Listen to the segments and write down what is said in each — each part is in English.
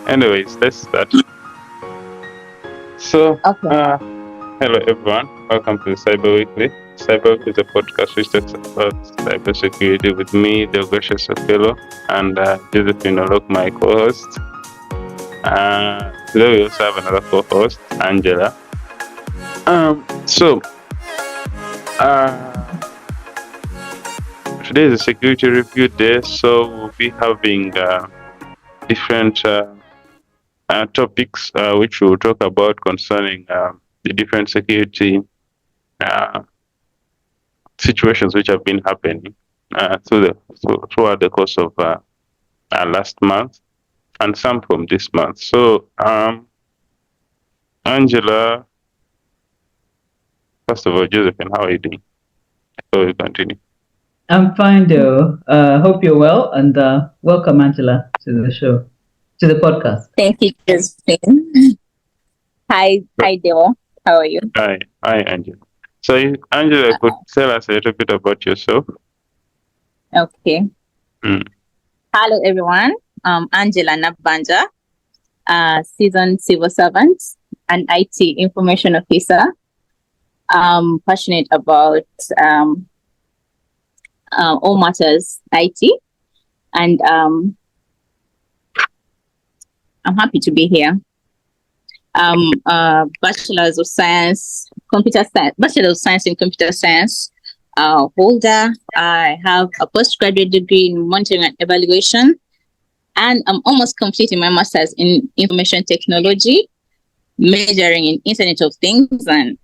Anyways, let's start. So, Okay. hello everyone. Welcome to Cyber Weekly. Cyber Weekly is a podcast which talks about cybersecurity with me, Deogratius Okello, and Josephine, Olok, my co-host. Today we also have another co-host, Angela. So, today is a security review day, so we'll be having different topics which we'll talk about concerning the different security uh, situations which have been happening throughout the course of last month and some from this month. So, Angela, first of all, Josephine, how are you doing? So we continue. I'm fine, though. Hope you're well, and welcome, Angela, to the show, to the podcast. Thank you, Josephine. Hi, Deo. How are you? Hi, Angela. So, Angela, could tell us a little bit about yourself? Okay. Hello, everyone. Angella Nabbanja, seasoned civil servant and IT information officer. Passionate about all matters IT, and I'm happy to be here. Bachelor's of Science, Bachelor of Science in Computer Science holder. I have a postgraduate degree in monitoring and evaluation, and I'm almost completing my master's in information technology, majoring in Internet of Things and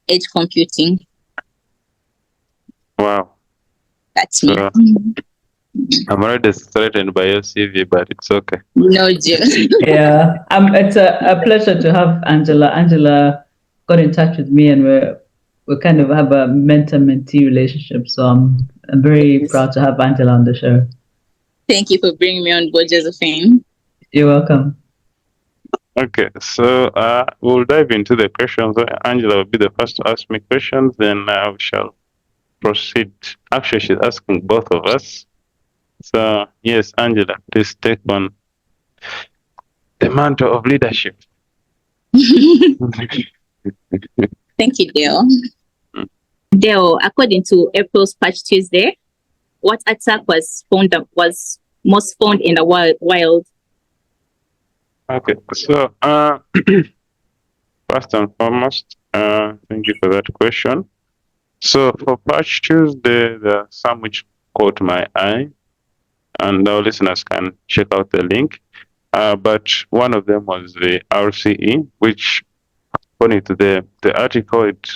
edge computing. Wow. That's me. I'm already threatened by your CV, but it's okay. No joke. Yeah, it's a pleasure to have Angela. Angela got in touch with me, and we kind of have a mentor-mentee relationship. So I'm very proud to have Angela on the show. Thank you for bringing me on board, Josephine. You're welcome. Okay, so we'll dive into the questions. Angela will be the first to ask me questions, then we shall proceed. Actually, she's asking both of us. So, yes, Angela, please take on the mantle of leadership. Thank you, Dale. Dale, according to April's Patch Tuesday, what attack was most found in the wild? Okay, so first and foremost, thank you for that question. So for Patch Tuesday, there are some which caught my eye, and our listeners can check out the link. But one of them was the RCE, which, according to the article, it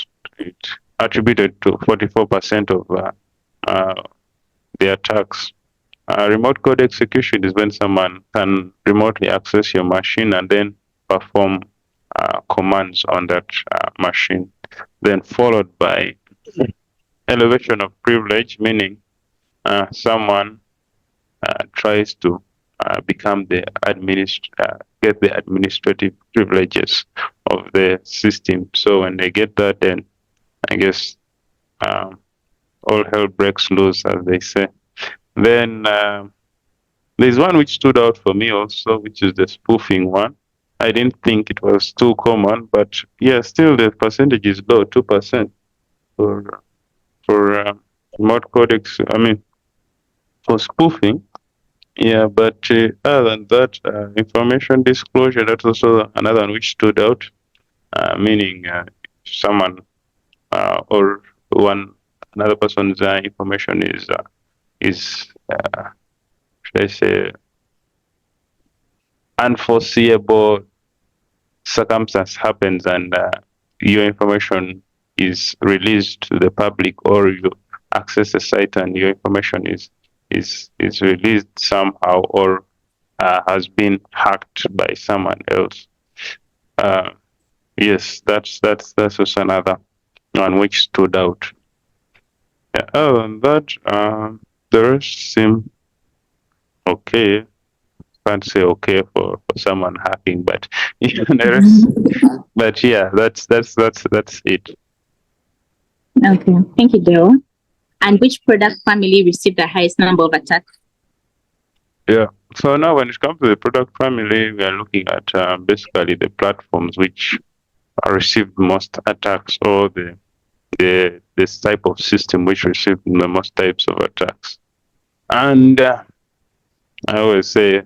attributed to 44% of the attacks. Remote code execution is when someone can remotely access your machine and then perform commands on that machine, then followed by elevation of privilege, meaning someone tries to become get the administrative privileges of the system. So when they get that, then I guess all hell breaks loose, as they say. Then there's one which stood out for me also, which is the spoofing one. I didn't think it was too common, but yeah, still the percentage is low, 2% for remote codex. I mean, for spoofing. Yeah, but other than that, information disclosure, that's also another one which stood out, meaning someone or another person's information is should I say, unforeseeable circumstance happens and your information is released to the public, or you access a site and your information is released somehow, or has been hacked by someone else. Yes, that's also another one which stood out. Yeah, other than that, the rest seem okay. Can't say okay for someone hacking, but the rest, but yeah, that's it. Okay, thank you, Dale. And which product family received the highest number of attacks? Yeah, so now when it comes to the product family, we are looking at basically the platforms which received most attacks, or this type of system which received the most types of attacks. And I always say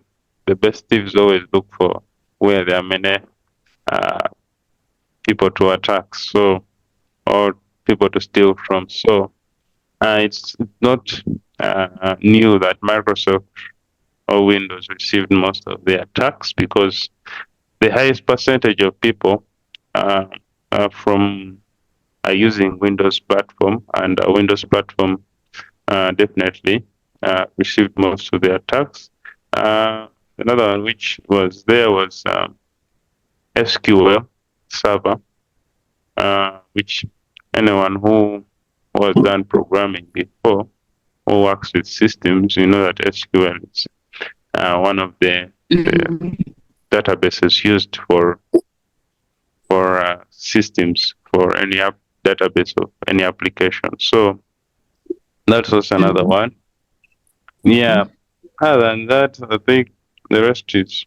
the best thieves always look for where there are many people to attack, so, or people to steal from. So it's not new that Microsoft or Windows received most of the attacks, because the highest percentage of people from are using Windows platform, and Windows platform definitely received most of the attacks. Another one which was there was SQL Server, which anyone who was done programming before, who works with systems, you know that SQL is one of the databases used for systems, for any database of any application. So that's also another one. Yeah. Other than that, I think the rest is,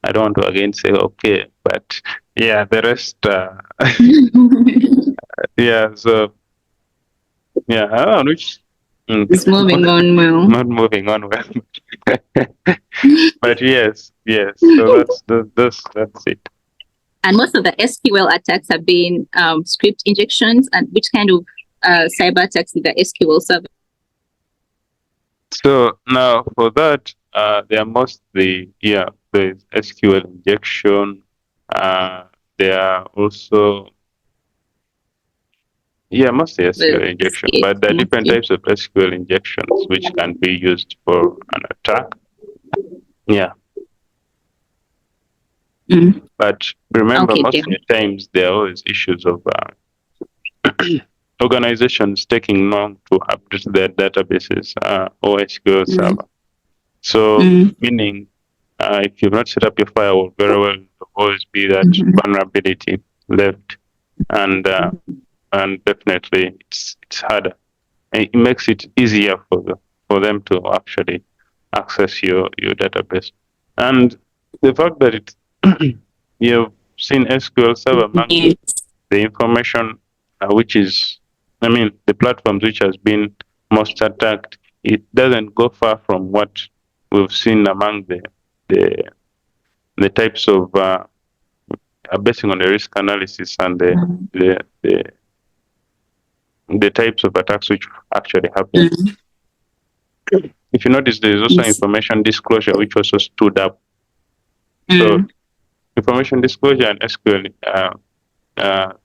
I don't want to again say okay, but yeah, the rest, yeah. So yeah, I don't know which. It's moving on well. Not moving on well, but yes. So that's it. And most of the SQL attacks have been script injections. And which kind of cyber attacks is the SQL Server? So now for that, they are mostly, the SQL injection. There are also, mostly SQL injection, but there are different types of SQL injections which can be used for an attack. Yeah. But remember, most of the times there are always issues of organizations taking long to update their databases or SQL Server. So meaning, if you've not set up your firewall very well, there'll always be that vulnerability left, and definitely it's harder. And it makes it easier for them to actually access your database. And the fact that you've seen SQL Server among the information which is, the platforms which has been most attacked, it doesn't go far from what we've seen among the types of basing on the risk analysis and the types of attacks which actually happen. If you notice, there is also information disclosure which also stood up. So information disclosure and SQL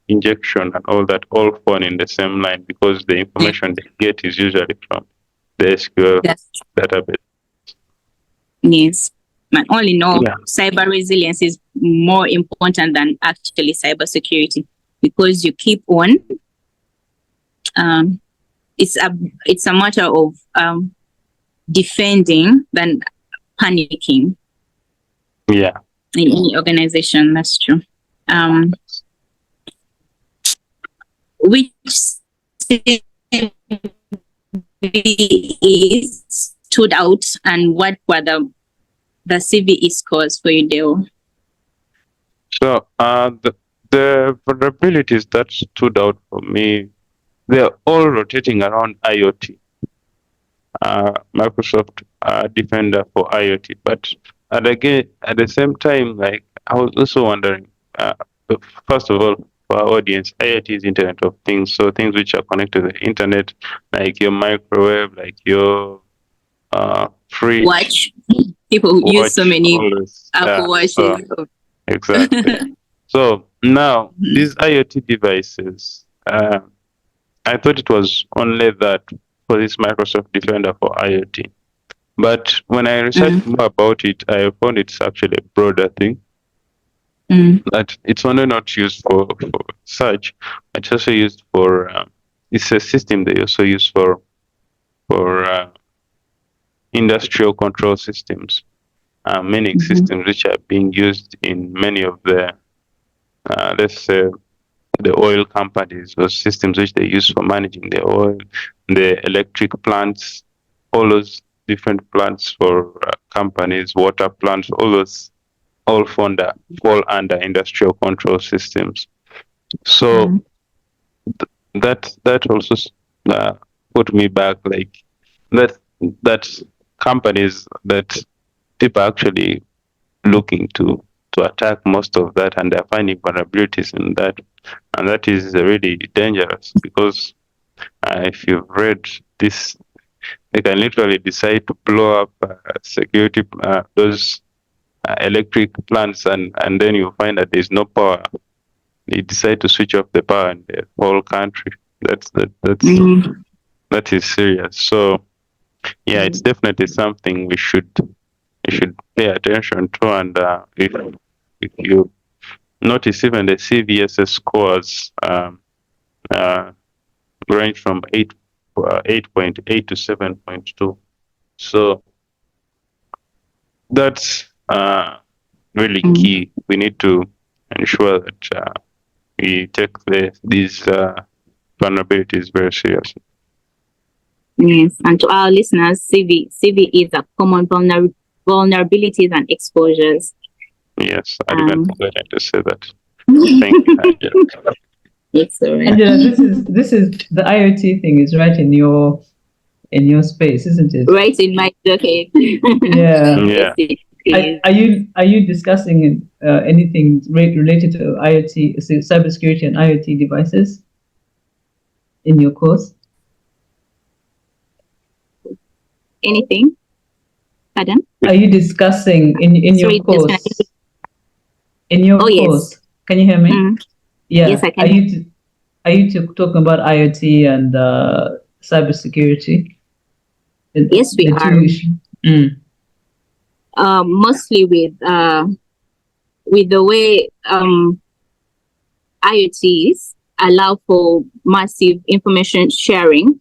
injection and all that all fall in the same line, because the information they get is usually from the SQL database. Yes. And all in all, cyber resilience is more important than actually cybersecurity, because you keep on. It's a matter of defending than panicking. Yeah. In any organization, that's true. Which CV stood out, and what were the CVE scores for you, Deo? So the vulnerabilities that stood out for me, they're all rotating around IoT. Microsoft Defender for IoT, but at the same time, like, I was also wondering, first of all, for our audience, IoT is Internet of Things, so things which are connected to the internet, like your microwave, like your fridge. Watch. People use so many Apple Watches. So, exactly. So now these IoT devices, I thought it was only that for this Microsoft Defender for IoT. But when I researched more about it, I found it's actually a broader thing. That it's only not used for search, it's also used for, it's a system they also use for industrial control systems, meaning systems which are being used in many of the, let's say, the oil companies, those systems which they use for managing the oil, the electric plants, all those different plants for companies, water plants, all those all fall under industrial control systems. So that also put me back, like that companies that people actually looking to attack most of that, and they're finding vulnerabilities in that, and that is really dangerous because if you've read this, they can literally decide to blow up security those electric plants, and then you find that there's no power. They decide to switch off the power in the whole country. That is serious. So yeah, it's definitely something we should pay attention to. And if you notice, even the CVSS scores range from 8.8 to 7.2. So that's really key. We need to ensure that we take these vulnerabilities very seriously. Yes, and to our listeners, CV is a common vulnerabilities and exposures. Yes, I didn't forget to say that. Thank you, Angela. It's all right. Angela, this is the IoT thing is right in your space, isn't it? Right in my docket. Yeah. Yeah. Yes, Are you discussing anything related to IoT, cybersecurity and IoT devices in your course? anything? Pardon? Are you discussing in Sorry, your course? In your yes. course, can you hear me? Yeah. Yes, I can. Are you talking about IoT and cybersecurity? Yes, we are. Mostly with the way IoTs allow for massive information sharing.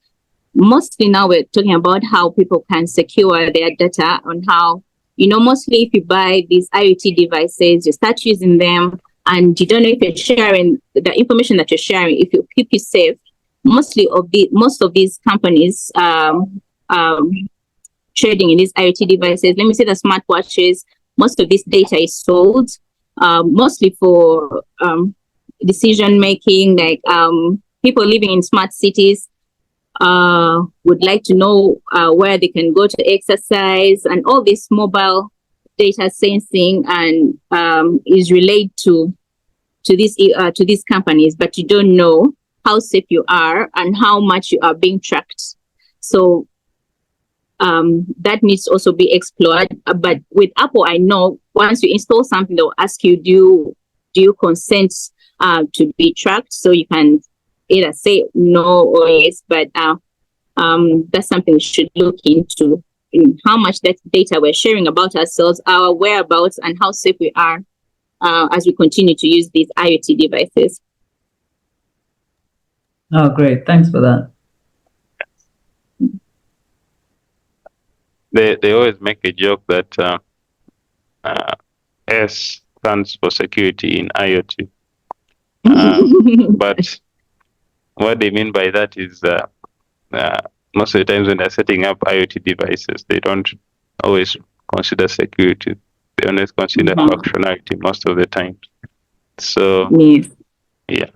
Mostly now we're talking about how people can secure their data, on how, mostly if you buy these IoT devices, you start using them and you don't know if you're sharing the information that you're sharing, if you keep it safe. Most of these companies trading in these IoT devices, let me say the smartwatches, most of this data is sold mostly for decision making, like people living in smart cities would like to know where they can go to exercise, and all this mobile data sensing and is relayed to these companies, but you don't know how safe you are and how much you are being tracked. So that needs to also be explored. But with Apple, I know once you install something, they'll ask you, do you consent to be tracked? So you can either say no or yes, but that's something we should look into, in how much that data we're sharing about ourselves, our whereabouts, and how safe we are as we continue to use these IoT devices. Oh, great. Thanks for that. They always make a joke that S stands for security in IoT. But what they mean by that is most of the times when they're setting up IoT devices, they don't always consider security. They always consider functionality most of the time. So, yeah.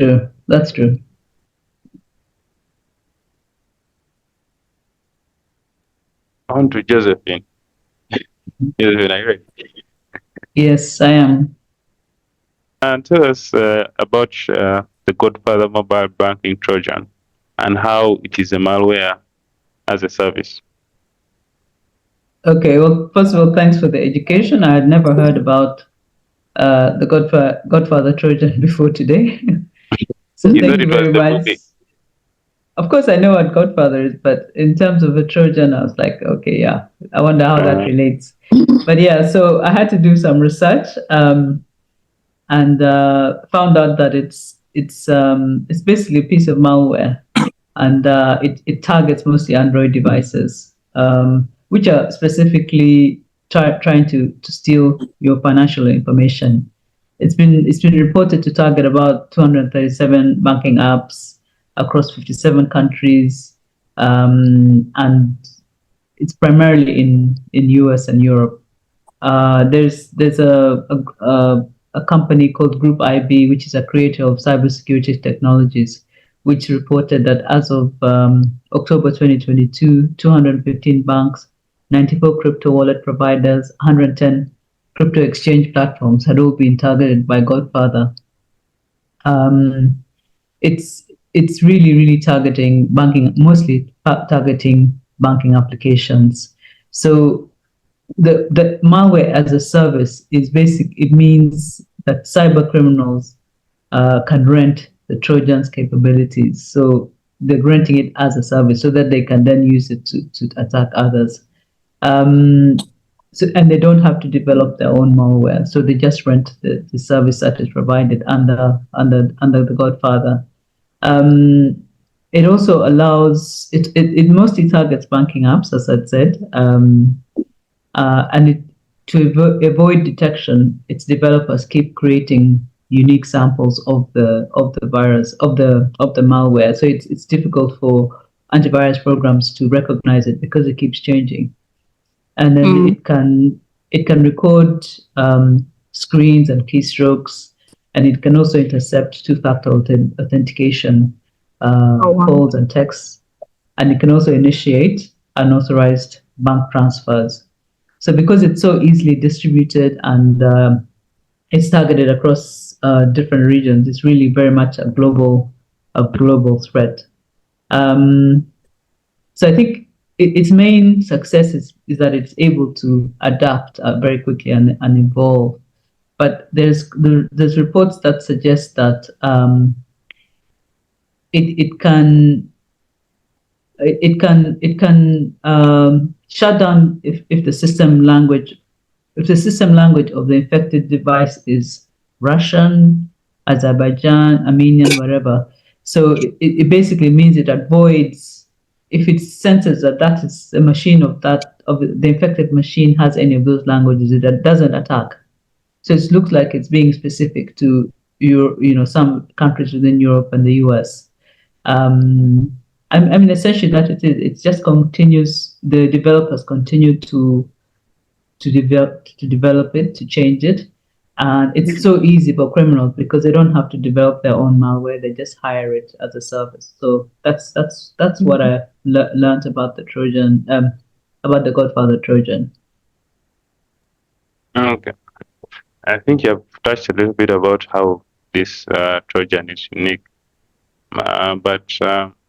Sure, that's true. On to Josephine. Josephine, are you ready? Yes, I am. And tell us about the Godfather mobile banking Trojan and how it is a malware as a service. Okay, well, first of all, thanks for the education. I had never heard about the Godfather Trojan before today. So thank you very much. Movie. Of course, I know what Godfather is, but in terms of a Trojan, I was like, okay, yeah, I wonder how that relates. But yeah, so I had to do some research and found out that it's basically a piece of malware, and it targets mostly Android devices, which are specifically trying to steal your financial information. It's been reported to target about 237 banking apps across 57 countries, and it's primarily in US and Europe. There's a company called GroupIB, which is a creator of cybersecurity technologies, which reported that as of October 2022, 215 banks, 94 crypto wallet providers, 110 crypto exchange platforms had all been targeted by Godfather. It's really targeting banking, mostly targeting banking applications. So the malware as a service is basic. It means that cyber criminals can rent the Trojan's capabilities. So they're renting it as a service so that they can then use it to attack others. So, and they don't have to develop their own malware. So they just rent the service that is provided under the Godfather. It also allows it mostly targets banking apps, as I said, and to avoid detection, its developers keep creating unique samples of the virus of the malware. So it's difficult for antivirus programs to recognize it because it keeps changing, and then it can record screens and keystrokes, and it can also intercept two-factor authentication calls and texts, and it can also initiate unauthorized bank transfers. So because it's so easily distributed and it's targeted across different regions, it's really very much a global threat. So I think its main success is that it's able to adapt very quickly and evolve. But there's reports that suggest that it can shut down if the system language of the infected device is Russian, Azerbaijan, Armenian, whatever. So it basically means it avoids, if it senses that is a machine of the infected machine has any of those languages, it doesn't attack. So it looks like it's being specific to some countries within Europe and the US. I mean, essentially that it is. It just continues. The developers continue to develop it, to change it, and it's so easy for criminals because they don't have to develop their own malware. They just hire it as a service. So that's what I learned about the Trojan, about the Godfather Trojan. Okay, I think you have touched a little bit about how this Trojan is unique. But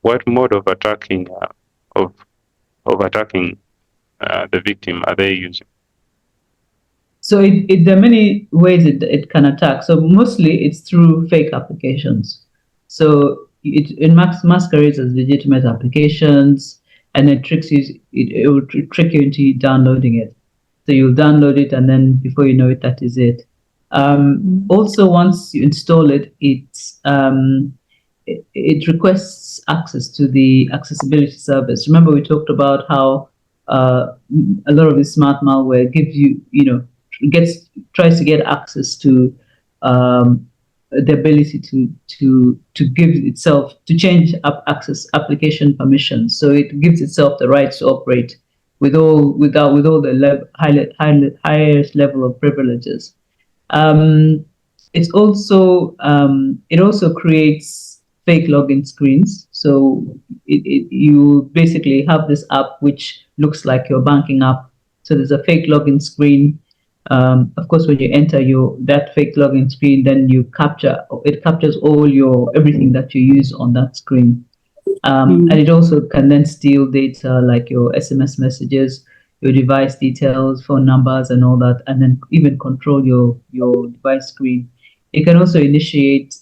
what mode of attacking the victim are they using? So there are many ways it can attack. So mostly it's through fake applications. So it masquerades as legitimate applications, and it tricks you. It will trick you into downloading it. So you'll download it, and then before you know it, that is it. Also, once you install it, it requests access to the accessibility service. Remember, we talked about how a lot of this smart malware gives you, tries to get access to the ability to give itself, to change access application permissions. So it gives itself the right to operate with all the highest level of privileges. It also creates fake login screens. So you basically have this app which looks like your banking app. So there's a fake login screen. Of course, when you enter that fake login screen, then it captures everything that you use on that screen. And it also can then steal data like your SMS messages, your device details, phone numbers, and all that, and then even control your device screen. It can also initiate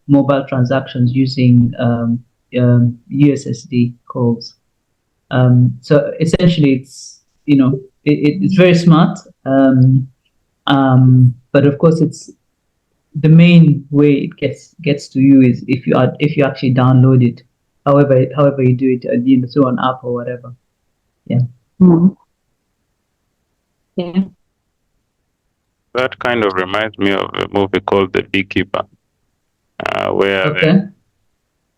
mobile transactions using USSD calls. So essentially, it's very smart. But of course, it's the main way it gets to you is if you actually download it. However you do it, through an app or whatever. Yeah. Yeah. That kind of reminds me of a movie called The Beekeeper, where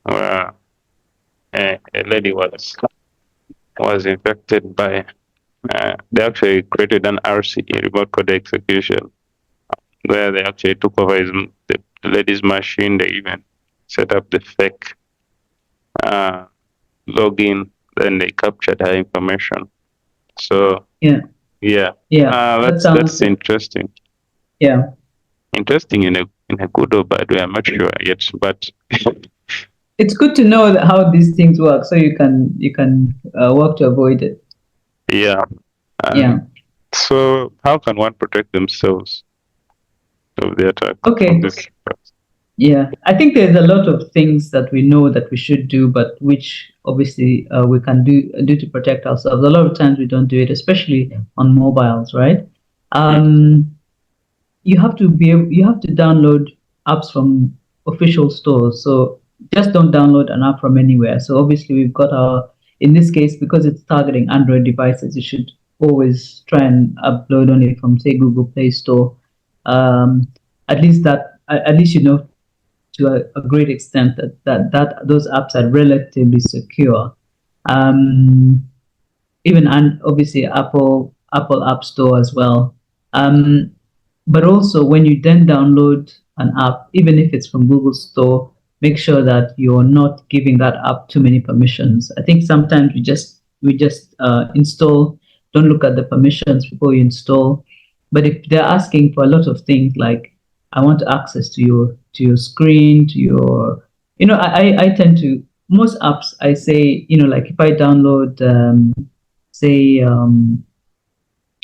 a lady was was infected by. They actually created an RCE, remote code execution, where they actually took over the lady's machine. They even set up the fake login. Then they captured her information. So Yeah. yeah, Yeah. that's interesting. Yeah. Interesting in a good or bad way. I'm not sure yet, but It's good to know how these things work, so you can work to avoid it. yeah. Yeah. So how can one protect themselves of the attack? Okay. Of this? Yeah, I think there's a lot of things that we know that we should do, but which obviously we can do to protect ourselves. A lot of times we don't do it, especially on mobiles, right? You have to you have to download apps from official stores. So just don't download an app from anywhere. So obviously we've got in this case, because it's targeting Android devices, you should always try and upload only from, say, Google Play Store. At least at least you know to a great extent that those apps are relatively secure. Um, Even, and obviously Apple App Store as well. But also when you then download an app, even if it's from Google Store, make sure that you're not giving that app too many permissions. I think sometimes we just install, don't look at the permissions before you install. But if they're asking for a lot of things like, I want access to your screen, to your, I tend to, most apps I say, like if I download say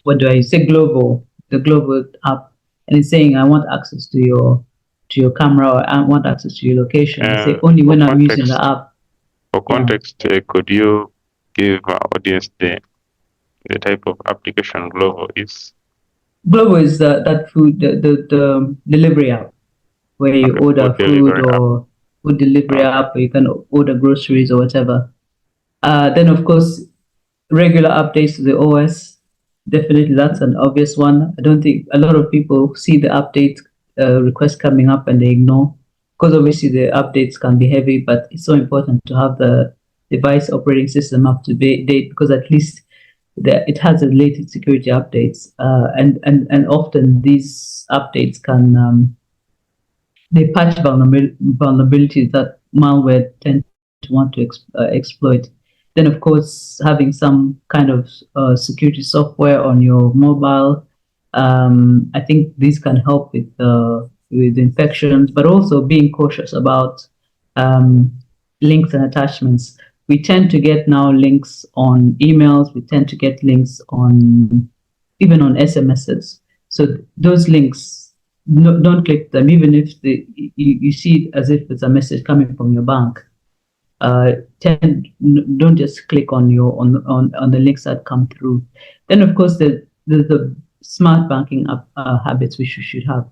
what do I say, Global, the Global app, and it's saying I want access to your camera, or I want access to your location. I say only when I'm using the app. For context, could you give our audience the type of application Glovo is? Glovo is that food, the delivery app where you order food, or food delivery app, or you can order groceries or whatever. Then of course, regular updates to the OS. Definitely, that's an obvious one. I don't think a lot of people see the update request coming up and they ignore, because obviously the updates can be heavy, but it's so important to have the device operating system up to date, because at least it has the latest security updates, and often these updates can they patch vulnerabilities that malware tend to want to exploit. Then, of course, having some kind of security software on your mobile, I think these can help with infections, but also being cautious about um, links and attachments. We tend to get now links on emails. We tend to get links on even on SMSs. So those links, no, don't click them, even if you see it as if it's a message coming from your bank. Don't just click on on the links that come through. Then, of course, the smart banking habits which you should have.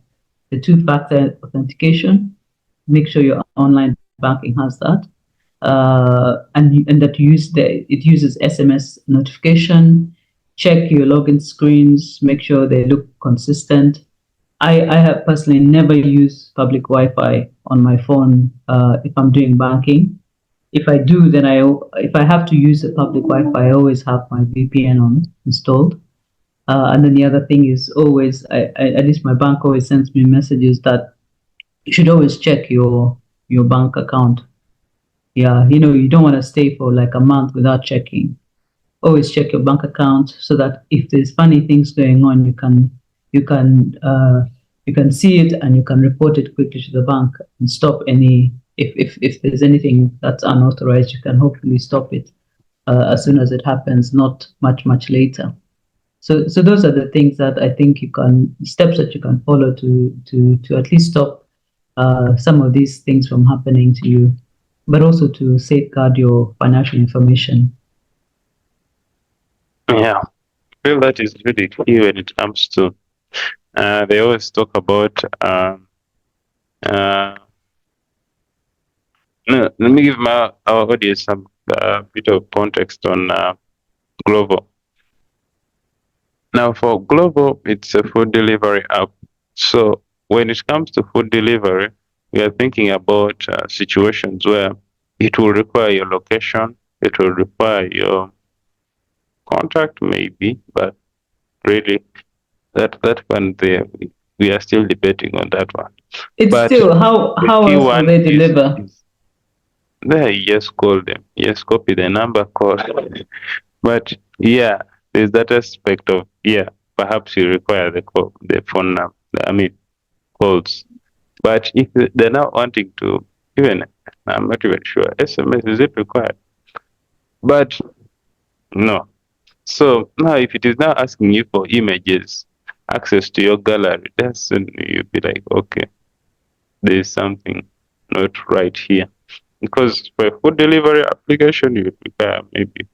The two-factor authentication. Make sure your online banking has that, and that it uses SMS notification. Check your login screens. Make sure they look consistent. I have personally never used public Wi-Fi on my phone if I'm doing banking. If I do, then if I have to use the public Wi-Fi, I always have my VPN installed. And then the other thing is always, at least my bank always sends me messages that you should always check your bank account. Yeah, you don't want to stay for like a month without checking. Always check your bank account so that if there's funny things going on, you can you can see it and you can report it quickly to the bank and stop any, if there's anything that's unauthorized, you can hopefully stop it as soon as it happens, not much later. So those are the things that I think steps that you can follow to at least stop some of these things from happening to you, but also to safeguard your financial information. Yeah, I feel that is really key when it comes to. They always talk about. No, let me give our audience some bit of context on Glovo. Now, for Glovo, it's a food delivery app. So when it comes to food delivery, we are thinking about situations where it will require your location, it will require your Contract maybe, but really that one there we are still debating on that one. It's But still, how key else will one they deliver? is there. Yes, call them. Yes, copy the number, call. But yeah, there's that aspect of perhaps you require the phone number. I mean, calls. But if they're not wanting to, even I'm not even sure SMS is it required? But no. So now, if it is now asking you for images, access to your gallery, that's when you'll be like, okay, there is something not right here. Because for a food delivery application, you require maybe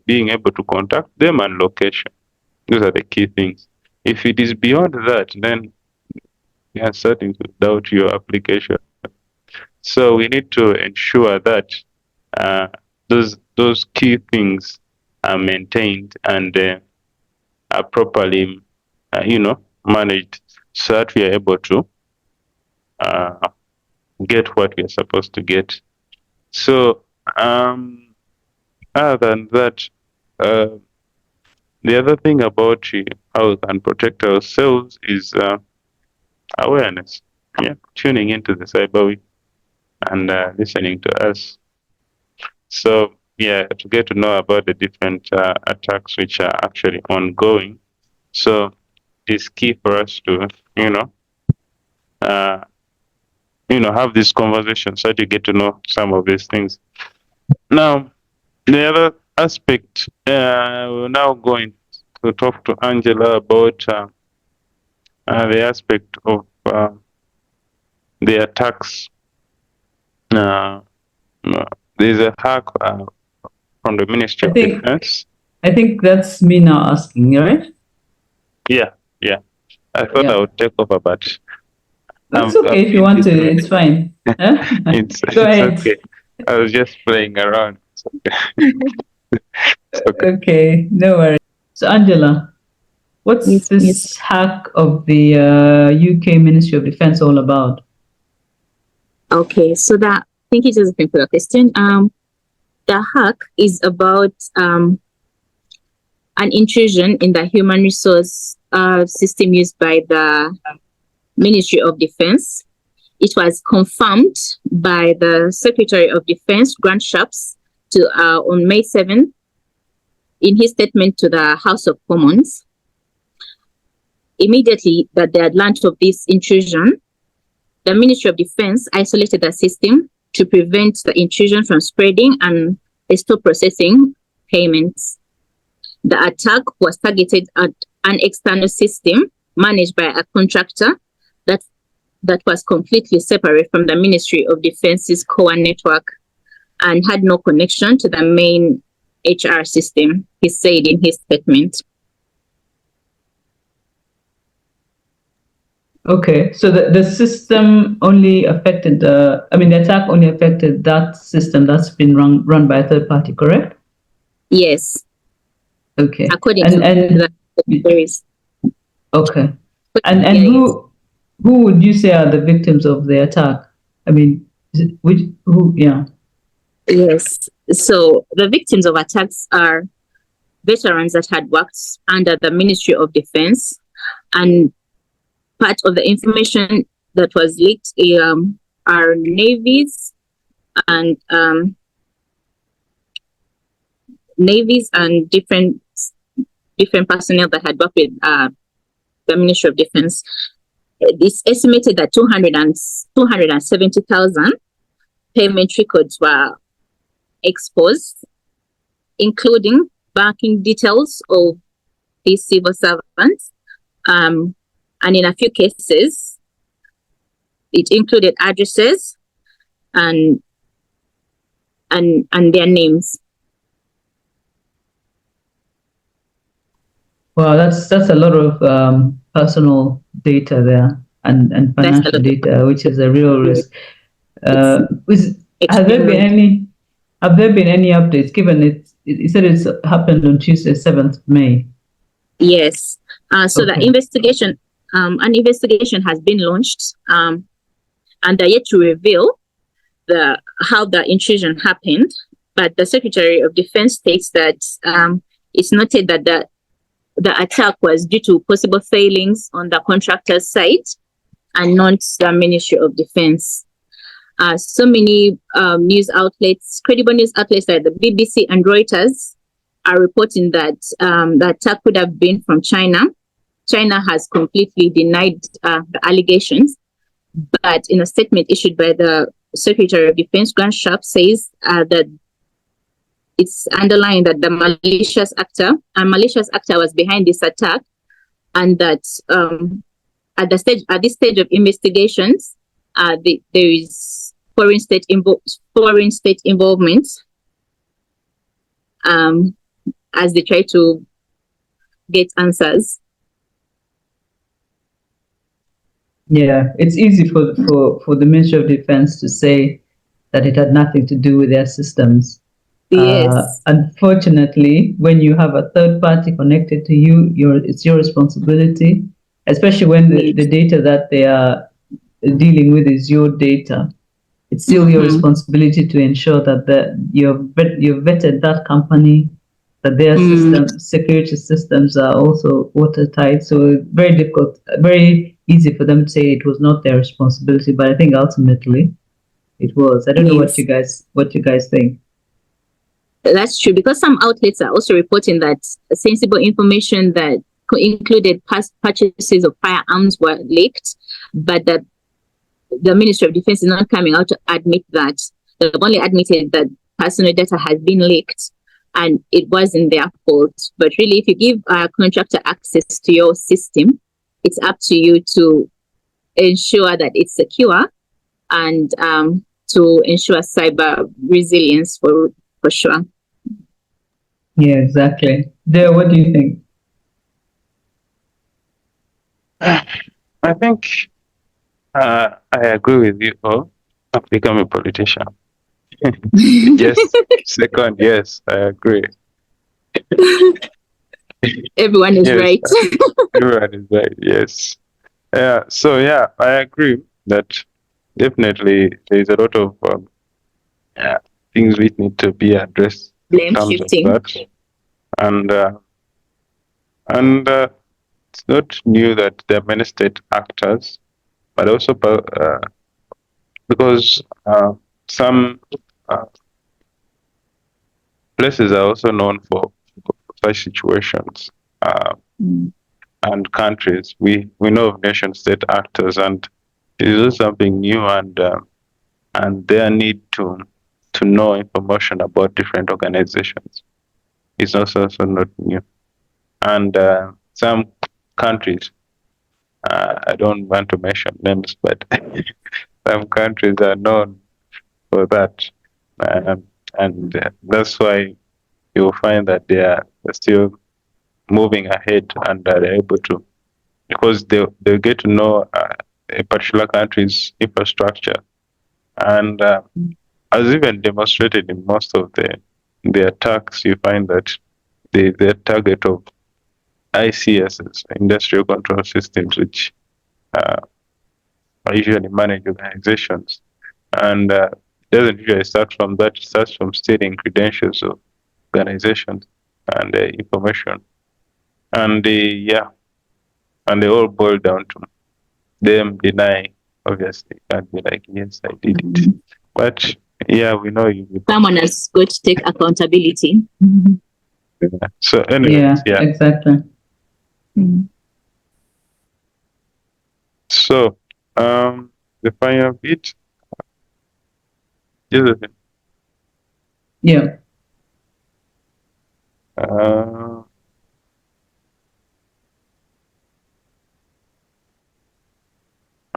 being able to contact them and location. Those are the key things. If it is beyond that, then you are starting to doubt your application. So we need to ensure that uh, those key things are maintained and are properly, managed, so that we are able to uh, get what we are supposed to get. So, other than that, the other thing about how we can protect ourselves is awareness. Yeah, tuning into the cyber week and listening to us. So, yeah, to get to know about the different attacks which are actually ongoing. So, it's key for us to, uh, have this conversation so that you get to know some of these things. Now, the other aspect, we're now going to talk to Angela about the aspect of the attacks. Uh, there's a hack from the Ministry of Defense. I think that's me now asking, right? Yeah. I thought I would take over, but it's okay if you want to. It's fine. It's okay. I was just playing around. It's okay. Okay, no worries. So, Angela, what's this hack of the UK Ministry of Defense all about? Okay, so thank you, Josephine, for the question. The hack is about an intrusion in the human resource system used by the Ministry of Defense. It was confirmed by the Secretary of Defense, Grant Shapps, on May 7th in his statement to the House of Commons. Immediately that they had learned of this intrusion, the Ministry of Defense isolated the system to prevent the intrusion from spreading and stop processing payments. The attack was targeted at an external system managed by a contractor that was completely separate from the Ministry of Defense's core network and had no connection to the main HR system, he said in his statement. Okay, so the system only affected the attack only affected that system that's been run by a third party, correct? Yes. Okay. According to the theories. Okay. And who would you say are the victims of the attack? I mean, who? Yeah. Yes. So the victims of attacks are veterans that had worked under the Ministry of Defense, and part of the information that was leaked are navies and different personnel that had worked with the Ministry of Defense. It's estimated that 270,000 payment records were exposed, including banking details of these civil servants. And in a few cases, it included addresses and their names. Wow, that's a lot of personal data there and financial data, which is a real risk. Have there been any updates? Given it said it's happened on Tuesday, 7th May. Yes. So the investigation, an investigation has been launched, and they're yet to reveal how the intrusion happened. but the Secretary of Defense states that it's noted that the attack was due to possible failings on the contractor's side and not the Ministry of Defense. So many news outlets, credible news outlets like the BBC and Reuters, are reporting that the attack could have been from China. China has completely denied the allegations, but in a statement issued by the Secretary of Defense, Grant Sharp, says that it's underlying that the malicious actor was behind this attack, and that at this stage of investigations, there is foreign state involvement as they try to get answers. Yeah, it's easy for the Ministry of Defense to say that it had nothing to do with their systems. Yes. Unfortunately, when you have a third party connected to you, it's your responsibility, especially when the data that they are dealing with is your data. It's still your responsibility to ensure that you've vetted that company, that their security systems are also watertight. So very difficult, very easy for them to say it was not their responsibility, but I think ultimately it was. I don't know what you guys think. That's true, because some outlets are also reporting that sensible information that included past purchases of firearms were leaked, but that the Ministry of Defense is not coming out to admit that. They've only admitted that personal data has been leaked and it wasn't their fault. But really, if you give a contractor access to your system, it's up to you to ensure that it's secure and to ensure cyber resilience for sure. Yeah, exactly. Dale, what do you think? I think I agree with you all. I've become a politician. Yes, second, yes, I agree. Everyone is right. Everyone is right, yes. Yeah, so yeah, I agree that definitely there is a lot of things which need to be addressed Blame in terms shifting. of that. And it's not new that there are many state actors, but also because some places are also known for such situations, and countries. We know of nation state actors, and it is something new, and their need to know information about different organizations is also not new. And some countries, I don't want to mention names, but some countries are known for that, and that's why you'll find that they're still moving ahead, and they're able to, because they get to know a particular country's infrastructure, and as even demonstrated in most of the attacks, you find that the target of ICSs, industrial control systems, which are usually managed organizations, and it doesn't usually start from that. It starts from stealing credentials of organizations and information, and and they all boil down to them denying. Obviously, can't be like, yes, I did it, but yeah, we know you. Someone has got to take accountability. Yeah. So anyway, yeah. Exactly. So the final bit, Josephine. Yeah.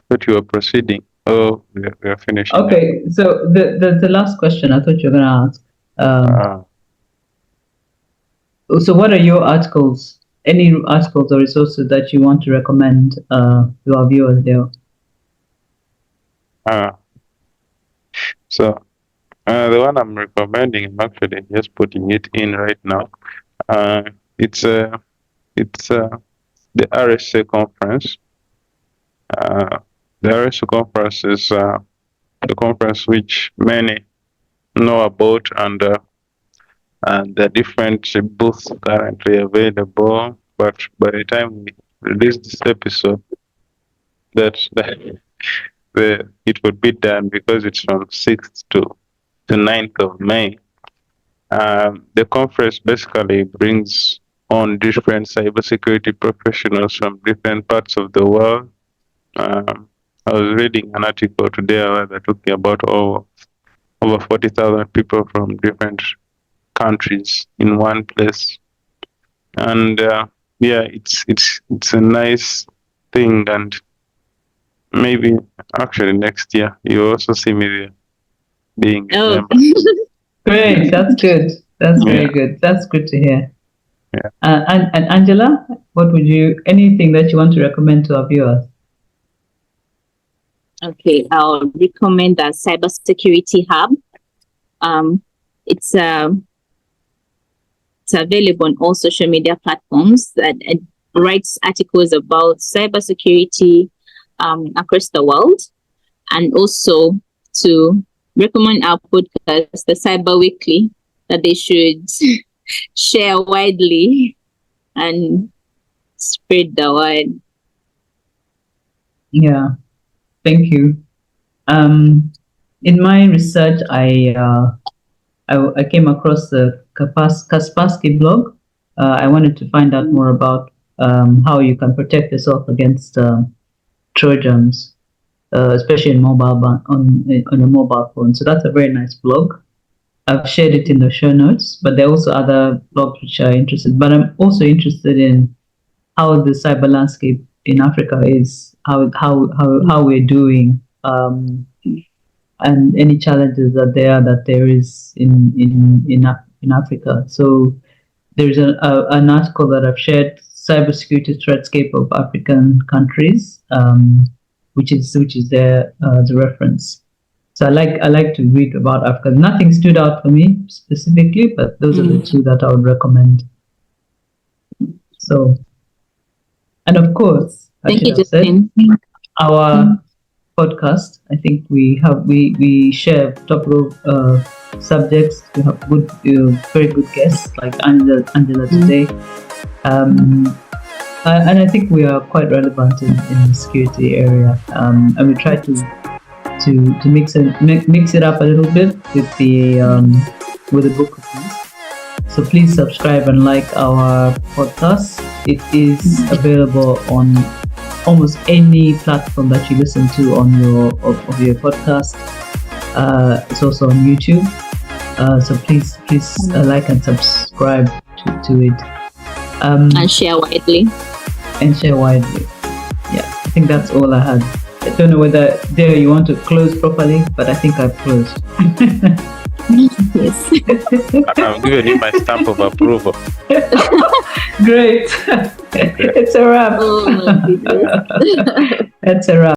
But you are proceeding. Oh, we are finishing. Okay, now. So the last question I thought you were going to ask. So what are your articles? Any articles or resources that you want to recommend to our viewers there? So the one I'm recommending, I'm actually just putting it in right now. It's the RSA conference. The RSA conference is the conference which many know about, and and there are different booths currently available. But by the time we release this episode, it would be done because it's from 6th to 9th of May. The conference basically brings on different cybersecurity professionals from different parts of the world. I was reading an article today where they're talking about over 40,000 people from different countries in one place, and yeah, it's a nice thing, and maybe actually next year you also see me there being a Oh. member. Great, that's good. That's very good. That's good to hear. Yeah. And Angela, anything that you want to recommend to our viewers? Okay, I'll recommend the Cybersecurity Hub. It's available on all social media platforms that it writes articles about cybersecurity across the world, and also to recommend our podcast, the Cyber Weekly, that they should share widely and spread the word. Yeah, thank you. In my research, I came across the Kaspersky blog. I wanted to find out more about how you can protect yourself against Trojans, especially in on a mobile phone. So that's a very nice blog. I've shared it in the show notes, but there are also other blogs which are interested. But I'm also interested in how the cyber landscape in Africa is, how we're doing, and any challenges that there is in Africa. So there's an article that I've shared, Cybersecurity Threatscape of African Countries, which is there as a reference. So I like to read about Africa. Nothing stood out for me specifically, but those are the two that I would recommend. So, and of course, Thank you, Josephine. Our podcast, I think we share topical subjects. We have good, very good guests like Angela today, and I think we are quite relevant in the security area, and we try to mix it up a little bit with the book reviews. So please subscribe and like our podcast. It is available on almost any platform that you listen to on your podcast. It's also on YouTube. So please like and subscribe to it. And share widely. Yeah, I think that's all I had. I don't know whether you want to close properly, but I think I've closed. Yes. I've given you my stamp of approval. Great. It's a wrap. Oh my goodness. It's a wrap.